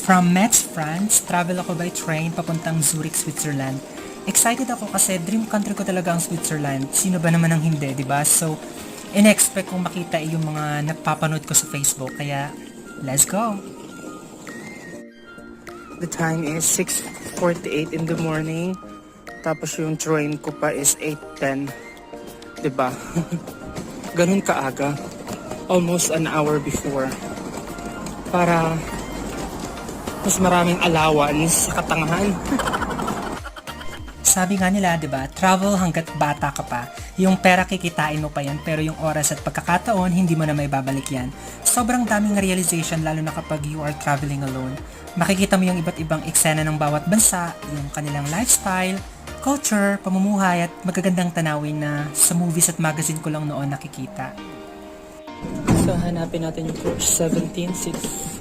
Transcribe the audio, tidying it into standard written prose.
From Metz, France, travel ako by train papuntang Zurich, Switzerland. Excited ako kasi dream country ko talaga ang Switzerland. Sino ba naman ang hindi, di ba? So, in-expect kong makita yung mga napapanood ko sa Facebook. Kaya, let's go! The time is 6:48 in the morning. Tapos yung train ko pa is 8:10. Di ba? Ganun kaaga. Almost an hour before. Para mas maraming allowance sa katangahan. Sabi nga nila, 'di ba? Travel hangga't bata ka pa. Yung pera kikitain mo pa yan, pero yung oras at pagkakataon, hindi mo na may babalik yan. Sobrang daming realization, lalo na kapag you are traveling alone. Makikita mo yung iba't ibang eksena ng bawat bansa, yung kanilang lifestyle, culture, pamumuhay, at magagandang tanawin na sa movies at magazine ko lang noon nakikita. So, hanapin natin yung coach 17, 6